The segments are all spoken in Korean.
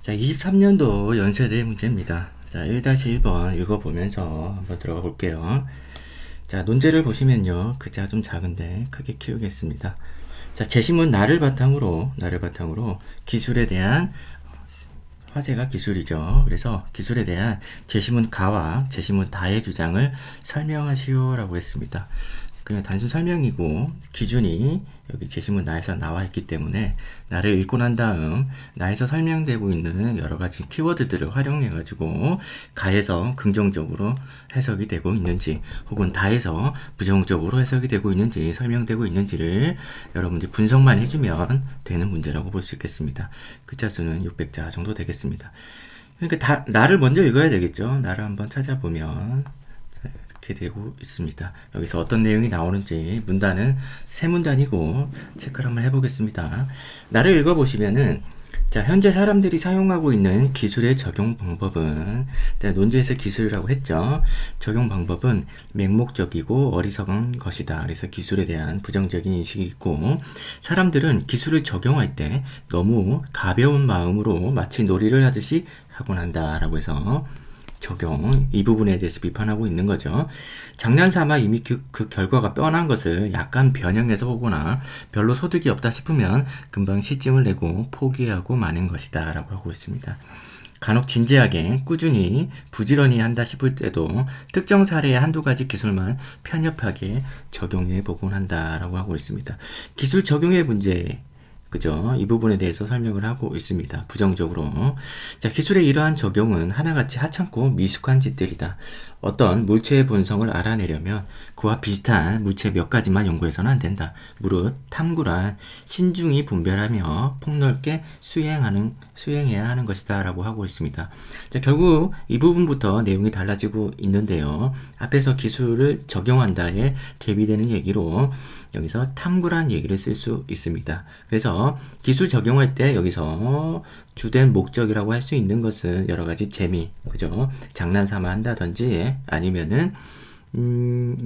자, 23년도 연세대 문제입니다. 자, 1-1번 읽어보면서 한번 들어가 볼게요. 자, 논제를 보시면요. 글자가 좀 작은데 크게 키우겠습니다. 자, 제시문 나를 바탕으로 기술에 대한 화제가 기술이죠. 그래서 기술에 대한 제시문 가와 제시문 다의 주장을 설명하시오라고 했습니다. 그냥 단순 설명이고 기준이 여기 제시문 나에서 나와 있기 때문에 나를 읽고 난 다음 나에서 설명되고 있는 여러 가지 키워드들을 활용해 가지고 가에서 긍정적으로 해석이 되고 있는지 혹은 다에서 부정적으로 해석이 되고 있는지 설명되고 있는지를 여러분들이 분석만 해주면 되는 문제라고 볼 수 있겠습니다. 글자 수는 600자 정도 되겠습니다. 그러니까 나를 먼저 읽어야 되겠죠. 나를 한번 찾아보면 이렇게 되고 있습니다. 여기서 어떤 내용이 나오는지 문단은 세 문단이고 체크를 한번 해보겠습니다. 나를 읽어보시면은 자, 현재 사람들이 사용하고 있는 기술의 적용 방법은 논제에서 기술이라고 했죠. 적용 방법은 맹목적이고 어리석은 것이다. 그래서 기술에 대한 부정적인 인식이 있고 사람들은 기술을 적용할 때 너무 가벼운 마음으로 마치 놀이를 하듯이 하곤 한다라고 해서 적용 이 부분에 대해서 비판하고 있는 거죠. 장난삼아 이미 그 결과가 뻔한 것을 약간 변형해서 보거나 별로 소득이 없다 싶으면 금방 실증을 내고 포기하고 마는 것이다 라고 하고 있습니다. 간혹 진지하게 꾸준히 부지런히 한다 싶을 때도 특정 사례의 한두 가지 기술만 편협하게 적용해 보곤 한다라고 하고 있습니다. 기술 적용의 문제 그죠? 이 부분에 대해서 설명을 하고 있습니다. 부정적으로. 자, 기술의 이러한 적용은 하나같이 하찮고 미숙한 짓들이다. 어떤 물체의 본성을 알아내려면 그와 비슷한 물체 몇 가지만 연구해서는 안 된다. 무릇 탐구란 신중히 분별하며 폭넓게 수행해야 하는 것이다. 라고 하고 있습니다. 자, 결국 이 부분부터 내용이 달라지고 있는데요. 앞에서 기술을 적용한다에 대비되는 얘기로 여기서 탐구란 얘기를 쓸 수 있습니다. 그래서 기술 적용할 때 여기서 주된 목적이라고 할 수 있는 것은 여러 가지 재미, 그죠? 장난삼아 한다든지 아니면은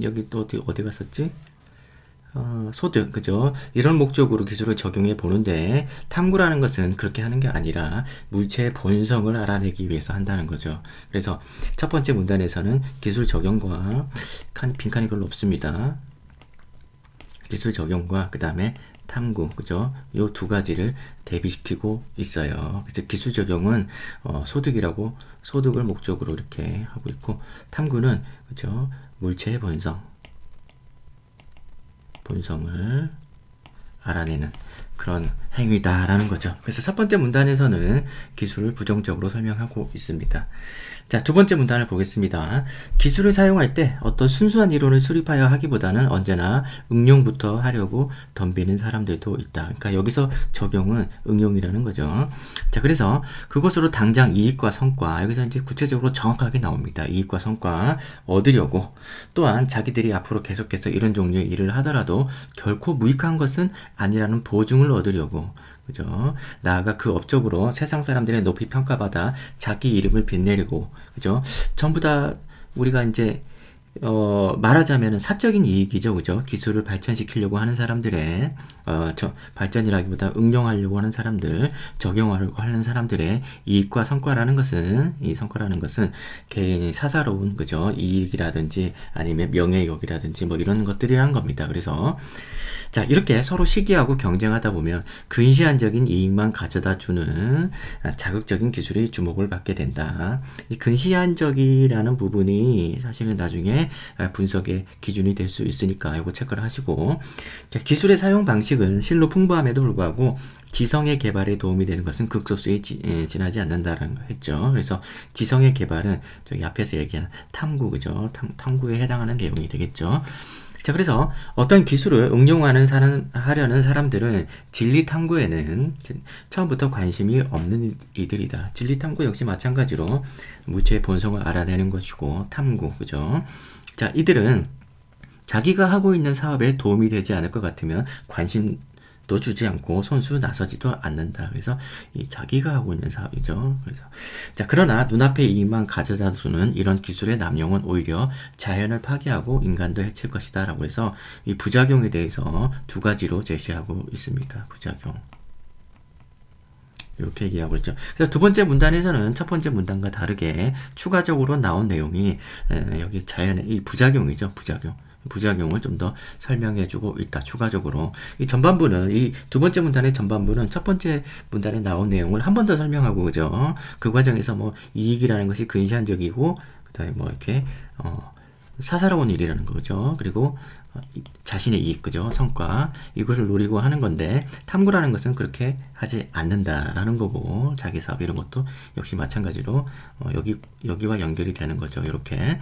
여기 또 어디 갔었지? 소득, 그죠? 이런 목적으로 기술을 적용해 보는데 탐구라는 것은 그렇게 하는 게 아니라 물체의 본성을 알아내기 위해서 한다는 거죠. 그래서 첫 번째 문단에서는 기술 적용과 빈칸이 별로 없습니다. 기술 적용과 그 다음에 탐구, 그죠? 요 두 가지를 대비시키고 있어요. 그래서 기술 적용은 소득을 목적으로 이렇게 하고 있고 탐구는 그죠? 물체의 본성을 알아내는 그런 행위다라는 거죠. 그래서 첫 번째 문단에서는 기술을 부정적으로 설명하고 있습니다. 자, 두 번째 문단을 보겠습니다. 기술을 사용할 때 어떤 순수한 이론을 수립하여 하기보다는 언제나 응용부터 하려고 덤비는 사람들도 있다. 그러니까 여기서 적용은 응용이라는 거죠. 자, 그래서 그것으로 당장 이익과 성과, 여기서 이제 구체적으로 정확하게 나옵니다. 이익과 성과 얻으려고 또한 자기들이 앞으로 계속해서 이런 종류의 일을 하더라도 결코 무익한 것은 아니라는 보증을 얻으려고 그죠? 나아가 그 업적으로 세상 사람들의 높이 평가받아 자기 이름을 빛내려고 그죠? 전부 다 우리가 이제 말하자면은 사적인 이익이죠, 그죠? 기술을 발전시키려고 하는 사람들의 발전이라기보다 응용하려고 하는 사람들, 적용하려고 하는 사람들의 이익과 이 성과라는 것은 개인이 사사로운 그죠? 이익이라든지 아니면 명예욕이라든지 뭐 이런 것들이란 겁니다. 그래서 자, 이렇게 서로 시기하고 경쟁하다 보면 근시안적인 이익만 가져다 주는 자극적인 기술이 주목을 받게 된다. 이 근시안적이라는 부분이 사실은 나중에 분석의 기준이 될 수 있으니까 이거 체크를 하시고 자, 기술의 사용 방식은 실로 풍부함에도 불구하고 지성의 개발에 도움이 되는 것은 극소수에 지나지 않는다라는 거 했죠. 그래서 지성의 개발은 저기 앞에서 얘기한 탐구, 그죠? 탐구에 해당하는 내용이 되겠죠. 자, 그래서 어떤 기술을 하려는 사람들은 진리 탐구에는 처음부터 관심이 없는 이들이다. 진리 탐구 역시 마찬가지로 물체의 본성을 알아내는 것이고 탐구, 그죠? 자, 이들은 자기가 하고 있는 사업에 도움이 되지 않을 것 같으면 관심도 주지 않고 손수 나서지도 않는다. 그래서 이 자기가 하고 있는 사업이죠. 그래서 자, 그러나 눈앞의 이익만 가져다 주는 이런 기술의 남용은 오히려 자연을 파괴하고 인간도 해칠 것이다 라고 해서 이 부작용에 대해서 두 가지로 제시하고 있습니다. 부작용. 이렇게 얘기하고 있죠. 그래서 두 번째 문단에서는 첫 번째 문단과 다르게 추가적으로 나온 내용이 여기 자연의 이 부작용이죠. 부작용을 좀 더 설명해주고 있다. 추가적으로 이 전반부는 이 두 번째 문단의 전반부는 첫 번째 문단에 나온 내용을 한 번 더 설명하고 그죠. 그 과정에서 뭐 이익이라는 것이 근시안적이고 그다음에 뭐 이렇게 사사로운 일이라는 거죠. 그리고 자신의 이익, 그죠? 성과, 이것을 노리고 하는 건데, 탐구라는 것은 그렇게 하지 않는다라는 거고, 자기 사업 이런 것도 역시 마찬가지로, 여기와 연결이 되는 거죠. 이렇게.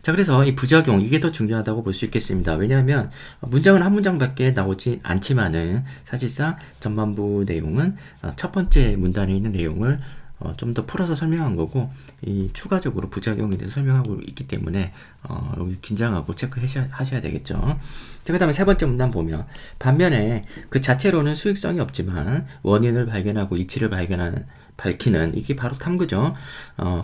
자, 그래서 이 부작용, 이게 더 중요하다고 볼 수 있겠습니다. 왜냐하면, 문장은 한 문장밖에 나오지 않지만은, 사실상 전반부 내용은 첫 번째 문단에 있는 내용을 좀 더 풀어서 설명한 거고, 이 추가적으로 부작용에 대해서 설명하고 있기 때문에, 여기 긴장하고 체크하셔야 되겠죠. 자, 그 다음에 세 번째 문단 보면, 반면에 그 자체로는 수익성이 없지만, 원인을 발견하고 이치를 밝히는, 이게 바로 탐구죠.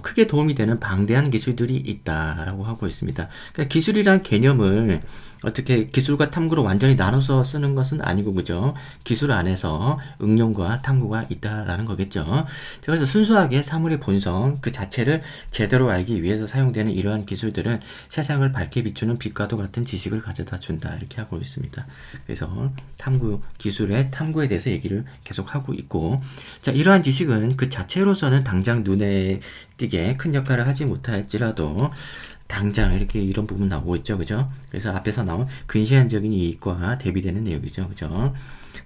크게 도움이 되는 방대한 기술들이 있다라고 하고 있습니다. 그러니까 기술이란 개념을 어떻게 기술과 탐구로 완전히 나눠서 쓰는 것은 아니고, 그죠? 기술 안에서 응용과 탐구가 있다라는 거겠죠. 자, 그래서 순수하게 사물의 본성 그 자체를 제대로 알기 위해서 사용되는 이러한 기술들은 세상을 밝게 비추는 빛과도 같은 지식을 가져다 준다. 이렇게 하고 있습니다. 그래서 기술의 탐구에 대해서 얘기를 계속 하고 있고, 자, 이러한 지식은 그 자체로서는 당장 눈에 띄게 큰 역할을 하지 못할지라도 당장 이렇게 이런 부분 나오고 있죠. 그죠? 그래서 앞에서 나온 근시안적인 이익과 대비되는 내용이죠. 그죠?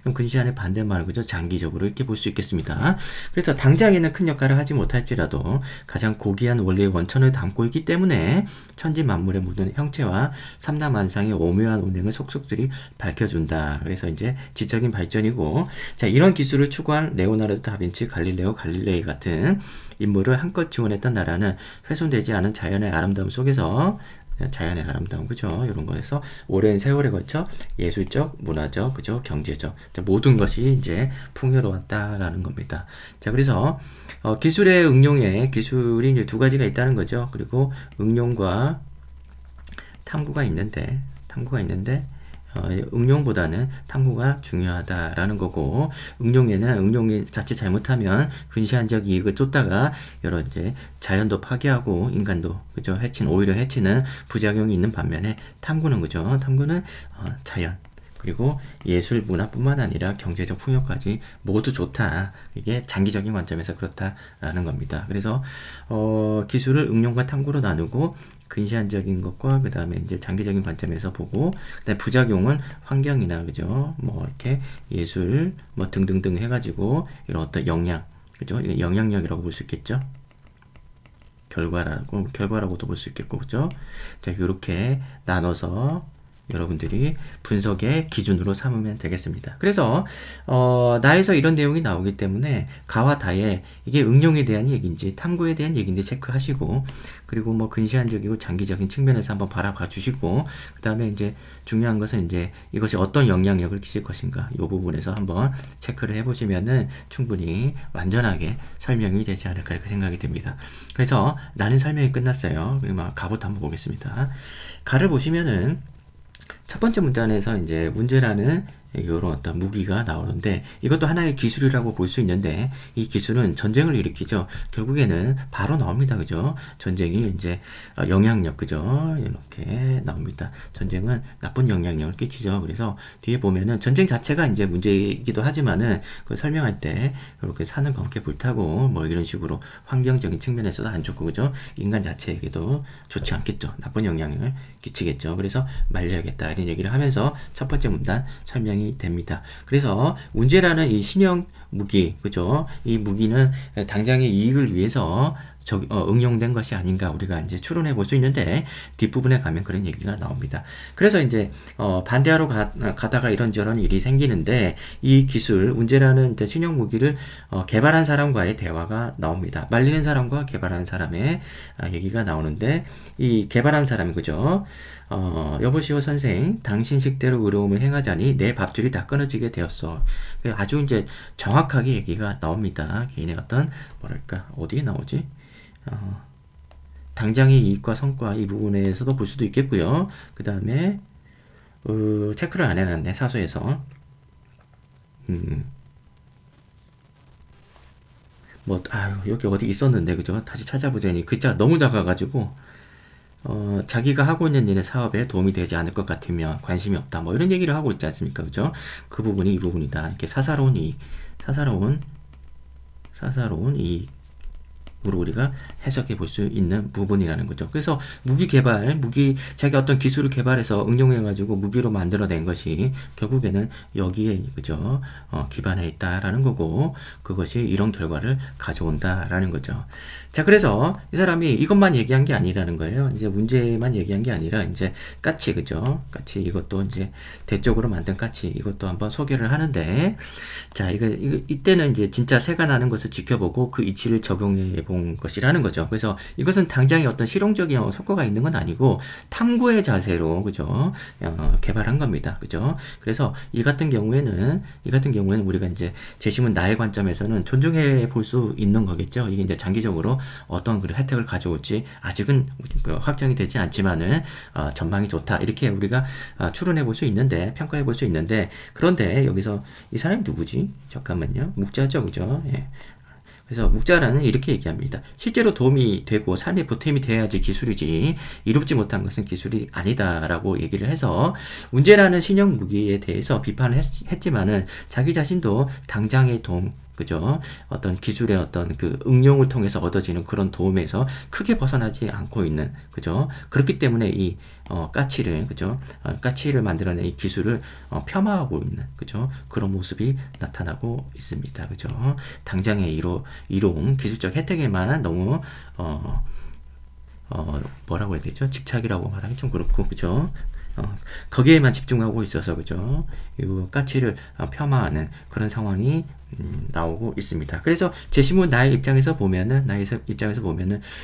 그럼 근시안의 반대말은 그죠? 장기적으로 이렇게 볼 수 있겠습니다. 그래서 당장에는 큰 역할을 하지 못할지라도 가장 고귀한 원리의 원천을 담고 있기 때문에 천지 만물의 모든 형체와 삼라만상의 오묘한 운행을 속속들이 밝혀준다. 그래서 이제 지적인 발전이고, 자, 이런 기술을 추구한 레오나르도 다빈치, 갈릴레오 갈릴레이 같은 인물을 한껏 지원했던 나라는 훼손되지 않은 자연의 아름다움 속에서, 자연의 아름다움, 그죠? 이런 거에서 오랜 세월에 걸쳐 예술적, 문화적, 그죠? 경제적, 모든 것이 이제 풍요로웠다라는 겁니다. 자, 그래서 기술의 응용에 기술이 이제 두 가지가 있다는 거죠. 그리고 응용과 탐구가 있는데 응용보다는 탐구가 중요하다라는 거고, 응용이 자칫 잘못하면 근시안적 이익을 쫓다가 여러 이제 자연도 파괴하고 인간도 그죠 오히려 해치는 부작용이 있는 반면에 탐구는 그죠 탐구는 자연 그리고 예술 문화뿐만 아니라 경제적 풍요까지 모두 좋다. 이게 장기적인 관점에서 그렇다라는 겁니다. 그래서 기술을 응용과 탐구로 나누고 근시안적인 것과 그 다음에 이제 장기적인 관점에서 보고 그다음에 부작용은 환경이나 그죠 뭐 이렇게 예술 뭐 등등등 해가지고 이런 어떤 영향 그죠 영향력이라고 볼 수 있겠죠. 결과라고도 볼 수 있겠고 그죠. 자, 이렇게 나눠서 여러분들이 분석의 기준으로 삼으면 되겠습니다. 그래서 나에서 이런 내용이 나오기 때문에 가와 다에 이게 응용에 대한 얘기인지 탐구에 대한 얘기인지 체크하시고, 그리고 뭐 근시안적이고 장기적인 측면에서 한번 바라봐 주시고, 그 다음에 이제 중요한 것은 이제 이것이 어떤 영향력을 끼칠 것인가 이 부분에서 한번 체크를 해보시면은 충분히 완전하게 설명이 되지 않을까 이렇게 생각이 듭니다. 그래서 나는 설명이 끝났어요. 그럼 가부터 한번 보겠습니다. 가를 보시면은 첫 번째 문단에서 이제 문제라는 이런 어떤 무기가 나오는데 이것도 하나의 기술이라고 볼 수 있는데 이 기술은 전쟁을 일으키죠. 결국에는 바로 나옵니다. 그죠? 전쟁이 이제 영향력 그죠? 이렇게 나옵니다. 전쟁은 나쁜 영향력을 끼치죠. 그래서 뒤에 보면은 전쟁 자체가 이제 문제이기도 하지만은 그 설명할 때 이렇게 산을 검게 불타고 뭐 이런 식으로 환경적인 측면에서도 안 좋고 그죠? 인간 자체에게도 좋지 않겠죠. 나쁜 영향을 끼치겠죠. 그래서 말려야겠다 이런 얘기를 하면서 첫 번째 문단 설명이 됩니다. 그래서 문제라는 이 신형 무기, 그죠? 이 무기는 당장의 이익을 위해서 응용된 것이 아닌가 우리가 이제 추론해 볼 수 있는데 뒷부분에 가면 그런 얘기가 나옵니다. 그래서 이제 반대하러 가다가 이런저런 일이 생기는데 이 기술 문제라는 신형 무기를 개발한 사람과의 대화가 나옵니다. 말리는 사람과 개발한 사람의 얘기가 나오는데 이 개발한 사람이 그죠? 여보시오 선생, 당신 식대로 의로움을 행하자니 내 밥줄이 다 끊어지게 되었어. 아주 이제 정확하게 얘기가 나옵니다. 개인의 어떤 뭐랄까 어디에 나오지? 당장의 이익과 성과 이 부분에서도 볼 수도 있겠고요. 그 다음에 체크를 안 해놨네 사소에서. 뭐 아유 여기 어디 있었는데 그죠? 다시 찾아보자니 글자가 너무 작아가지고 자기가 하고 있는 일의 사업에 도움이 되지 않을 것 같으면 관심이 없다. 뭐 이런 얘기를 하고 있지 않습니까? 그죠? 그 부분이 이 부분이다. 이렇게 사사로운 이익, 사사로운 이익으로 우리가 해석해 볼 수 있는 부분이라는 거죠. 그래서 자기가 어떤 기술을 개발해서 응용해가지고 무기로 만들어낸 것이 결국에는 여기에, 그죠? 기반해 있다라는 거고, 그것이 이런 결과를 가져온다라는 거죠. 자, 그래서 이 사람이 이것만 얘기한 게 아니라는 거예요. 이제 문제만 얘기한 게 아니라, 이제 까치, 그죠? 까치, 이것도 이제 대쪽으로 만든 까치, 이것도 한번 소개를 하는데, 자, 이때는 이제 진짜 새가 나는 것을 지켜보고 그 이치를 적용해 본 것이라는 거죠. 그래서 이것은 당장의 어떤 실용적인 효과가 있는 건 아니고 탐구의 자세로, 그죠? 개발한 겁니다. 그죠? 그래서 이 같은 경우에는 우리가 이제 재심은 나의 관점에서는 존중해 볼 수 있는 거겠죠. 이게 이제 장기적으로 어떤 그 혜택을 가져올지 아직은 확정이 되지 않지만은 전망이 좋다. 이렇게 우리가 추론해 볼 수 있는데, 평가해 볼 수 있는데, 그런데 여기서 이 사람이 누구지? 잠깐만요. 묵자죠, 그죠? 예. 그래서 묵자라는 이렇게 얘기합니다. 실제로 도움이 되고 삶에 보탬이 돼야지 기술이지 이롭지 못한 것은 기술이 아니다라고 얘기를 해서 문제라는 신형 무기에 대해서 비판을 했지만은 자기 자신도 당장의 도움, 그죠? 어떤 기술의 어떤 그 응용을 통해서 얻어지는 그런 도움에서 크게 벗어나지 않고 있는, 그죠? 그렇기 때문에 이 까치를, 그죠? 까치를 만들어낸 이 기술을 폄하하고 있는, 그죠? 그런 모습이 나타나고 있습니다, 그죠? 당장의 이로움, 기술적 혜택에만 너무 뭐라고 해야 되죠? 집착이라고 말하기 좀 그렇고, 그죠? 거기에만 집중하고 있어서, 그죠? 이 까치를 폄하하는 그런 상황이 나오고 있습니다. 그래서 재심은 나의 입장에서 보면은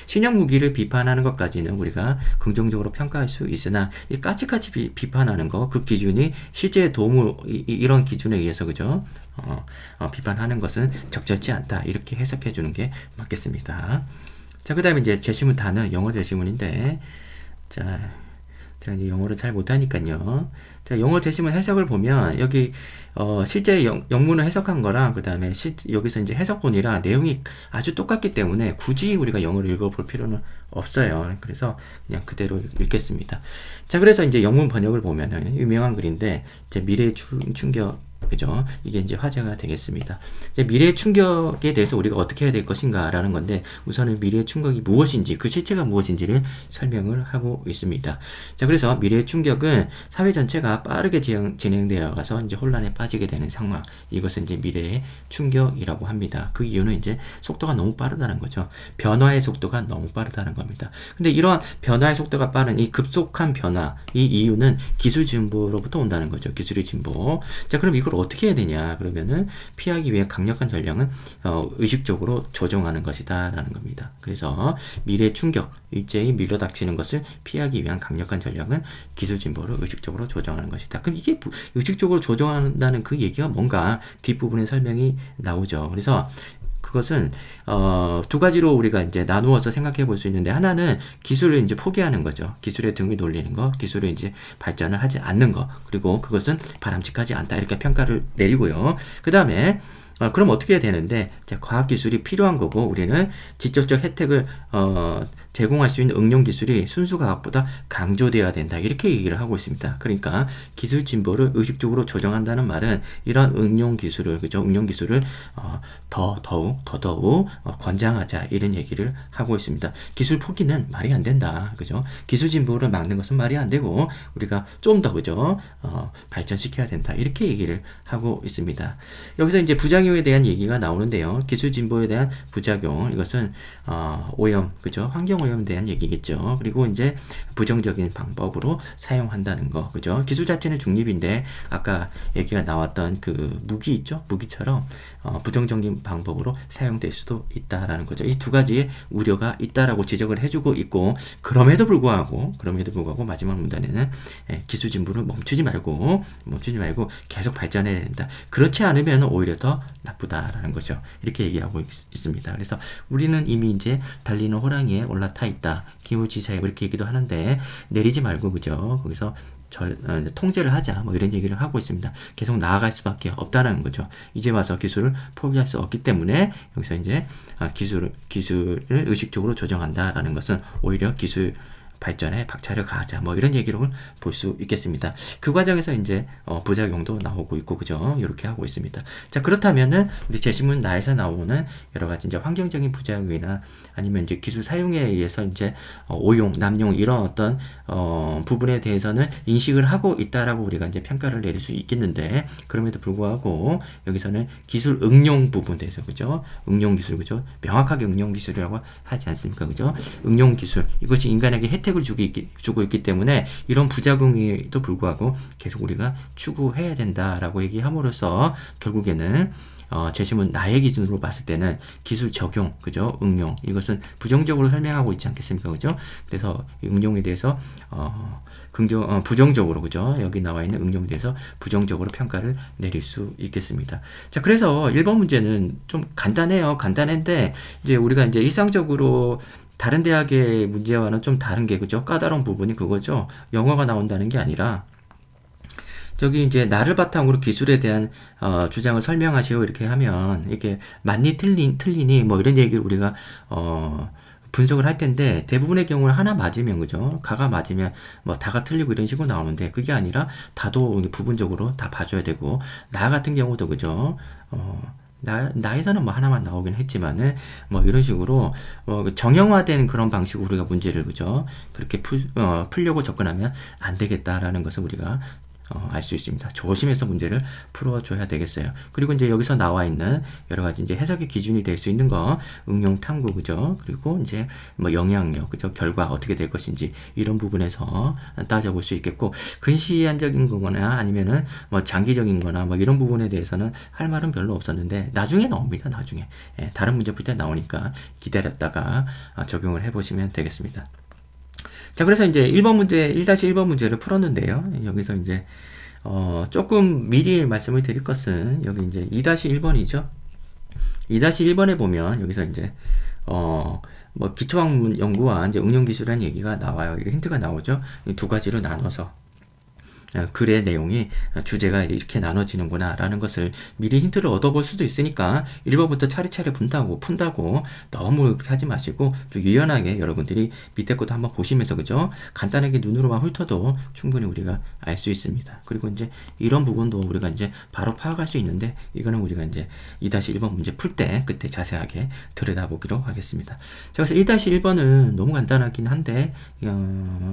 신형 무기를 비판하는 것까지는 우리가 긍정적으로 평가할 수 있으나 이 까치까치 비판하는 거, 그 기준이 실제 도움을 이런 기준에 의해서, 그죠? 비판하는 것은 적절치 않다. 이렇게 해석해 주는 게 맞겠습니다. 자, 그 다음에 이제 재심은 단어, 영어 재심문인데, 자, 제가 이제 영어를 잘 못하니까요. 자, 영어 재심문 해석을 보면, 여기, 실제 영문을 해석한 거랑, 그 다음에 여기서 이제 해석본이랑 내용이 아주 똑같기 때문에 굳이 우리가 영어를 읽어볼 필요는 없어요. 그래서 그냥 그대로 읽겠습니다. 자, 그래서 이제 영문 번역을 보면은 유명한 글인데, 이제 미래의 충격, 그죠? 이게 이제 화제가 되겠습니다. 이제 미래의 충격에 대해서 우리가 어떻게 해야 될 것인가라는 건데, 우선은 미래의 충격이 무엇인지, 그 실체가 무엇인지를 설명을 하고 있습니다. 자, 그래서 미래의 충격은 사회 전체가 빠르게 진행되어 가서 이제 혼란에 빠지게 되는 상황. 이것은 이제 미래의 충격이라고 합니다. 그 이유는 이제 속도가 너무 빠르다는 거죠. 변화의 속도가 너무 빠르다는 겁니다. 근데 이러한 변화의 속도가 빠른 이 급속한 변화, 이 이유는 기술 진보로부터 온다는 거죠. 기술의 진보. 자, 그럼 이걸 어떻게 해야 되냐? 그러면은 피하기 위해 강력한 전략은 의식적으로 조정하는 것이다 라는 겁니다. 그래서 미래 충격, 일제히 밀려닥치는 것을 피하기 위한 강력한 전략은 기술 진보를 의식적으로 조정하는 것이다. 그럼 이게 의식적으로 조정한다는 그 얘기가 뭔가 뒷부분에 설명이 나오죠. 그래서 그것은 두 가지로 우리가 이제 나누어서 생각해 볼 수 있는데, 하나는 기술을 이제 포기하는 거죠. 기술의 등을 돌리는 거, 기술을 이제 발전을 하지 않는 거, 그리고 그것은 바람직하지 않다 이렇게 평가를 내리고요. 그 다음에 그럼 어떻게 해야 되는데, 과학기술이 필요한 거고, 우리는 지적적 혜택을 제공할 수 있는 응용 기술이 순수 과학보다 강조되어야 된다. 이렇게 얘기를 하고 있습니다. 그러니까 기술 진보를 의식적으로 조정한다는 말은 이런 응용 기술을, 그죠? 응용 기술을 더더욱 권장하자, 이런 얘기를 하고 있습니다. 기술 포기는 말이 안 된다. 그죠? 기술 진보를 막는 것은 말이 안 되고, 우리가 좀 더, 그죠? 발전시켜야 된다. 이렇게 얘기를 하고 있습니다. 여기서 이제 부작용에 대한 얘기가 나오는데요. 기술 진보에 대한 부작용, 이것은 오염, 그죠? 환경 오염에 대한 얘기겠죠. 그리고 이제 부정적인 방법으로 사용한다는 거, 그죠? 기술 자체는 중립인데 아까 얘기가 나왔던 그 무기 있죠? 무기처럼 부정적인 방법으로 사용될 수도 있다라는 거죠. 이 두 가지의 우려가 있다라고 지적을 해주고 있고, 그럼에도 불구하고 마지막 문단에는 기술 진보를 멈추지 말고 계속 발전해야 된다. 그렇지 않으면 오히려 더 나쁘다라는 거죠. 이렇게 얘기하고 있습니다. 그래서 우리는 이미 이제 달리는 호랑이에 올라타 있다. 기후지사에 이렇게 얘기도 하는데, 내리지 말고, 그죠? 거기서 통제를 하자 뭐 이런 얘기를 하고 있습니다. 계속 나아갈 수밖에 없다는 거죠. 이제 와서 기술을 포기할 수 없기 때문에 여기서 이제 기술을 의식적으로 조정한다라는 것은 오히려 기술 발전에 박차를 가하자 뭐 이런 얘기로 볼 수 있겠습니다. 그 과정에서 이제 부작용도 나오고 있고 그죠? 이렇게 하고 있습니다. 자, 그렇다면은 우리 제시문 나에서 나오는 여러 가지 이제 환경적인 부작용이나 아니면 이제 기술 사용에 의해서 이제 오용, 남용 이런 어떤 부분에 대해서는 인식을 하고 있다라고 우리가 이제 평가를 내릴 수 있겠는데, 그럼에도 불구하고 여기서는 기술 응용 부분에 대해서 그죠? 응용 기술 그죠? 명확하게 응용 기술이라고 하지 않습니까? 그죠? 응용 기술 이것이 인간에게 혜택을 주고 있기 때문에 이런 부작용에도 불구하고 계속 우리가 추구해야 된다라고 얘기함으로써 결국에는 제시문 나의 기준으로 봤을 때는 기술 적용, 그죠? 응용 이것은 부정적으로 설명하고 있지 않겠습니까? 그죠? 그래서 응용에 대해서 부정적으로 그죠? 여기 나와 있는 응용에 대해서 부정적으로 평가를 내릴 수 있겠습니다. 자, 그래서 1번 문제는 좀 간단해요. 간단한데 이제 우리가 이제 일상적으로 다른 대학의 문제와는 좀 다른 게 그죠? 까다로운 부분이 그거죠. 영어가 나온다는 게 아니라 저기 이제 나를 바탕으로 기술에 대한 주장을 설명하시오 이렇게 하면 이게 맞니 틀리니 뭐 이런 얘기를 우리가 분석을 할 텐데, 대부분의 경우는 하나 맞으면 그죠? 가가 맞으면 뭐 다가 틀리고 이런 식으로 나오는데 그게 아니라 다도 부분적으로 다 봐줘야 되고, 나 같은 경우도 그죠? 나에서는 뭐 하나만 나오긴 했지만은 뭐 이런 식으로 정형화된 그런 방식으로 우리가 문제를 그죠? 그렇게 풀려고 접근하면 안 되겠다라는 것을 우리가 알 수 있습니다. 조심해서 문제를 풀어줘야 되겠어요. 그리고 이제 여기서 나와 있는 여러 가지 이제 해석의 기준이 될 수 있는 거, 응용 탐구, 그죠? 그리고 이제 뭐 영향력, 그죠? 결과 어떻게 될 것인지 이런 부분에서 따져볼 수 있겠고, 근시안적인 거거나 아니면은 뭐 장기적인 거나 뭐 이런 부분에 대해서는 할 말은 별로 없었는데 나중에 나옵니다. 나중에. 다른 문제 풀 때 나오니까 기다렸다가 적용을 해보시면 되겠습니다. 자, 그래서 이제 1번 문제, 1-1번 문제를 풀었는데요. 여기서 이제, 조금 미리 말씀을 드릴 것은, 여기 이제 2-1번이죠. 2-1번에 보면, 여기서 이제, 뭐, 기초학문 연구와 이제 응용기술이라는 얘기가 나와요. 이게 힌트가 나오죠. 이 두 가지로 나눠서. 글의 내용이 주제가 이렇게 나눠지는구나 라는 것을 미리 힌트를 얻어볼 수도 있으니까 1번부터 차례차례 푼다고 너무 그렇게 하지 마시고 좀 유연하게 여러분들이 밑에 것도 한번 보시면서 그죠? 간단하게 눈으로만 훑어도 충분히 우리가 알 수 있습니다. 그리고 이제 이런 부분도 우리가 이제 바로 파악할 수 있는데 이거는 우리가 이제 2-1번 문제 풀 때 그때 자세하게 들여다보기로 하겠습니다. 자, 그래서 1-1번은 너무 간단하긴 한데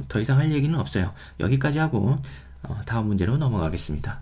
더 이상 할 얘기는 없어요. 여기까지 하고 다음 문제로 넘어가겠습니다.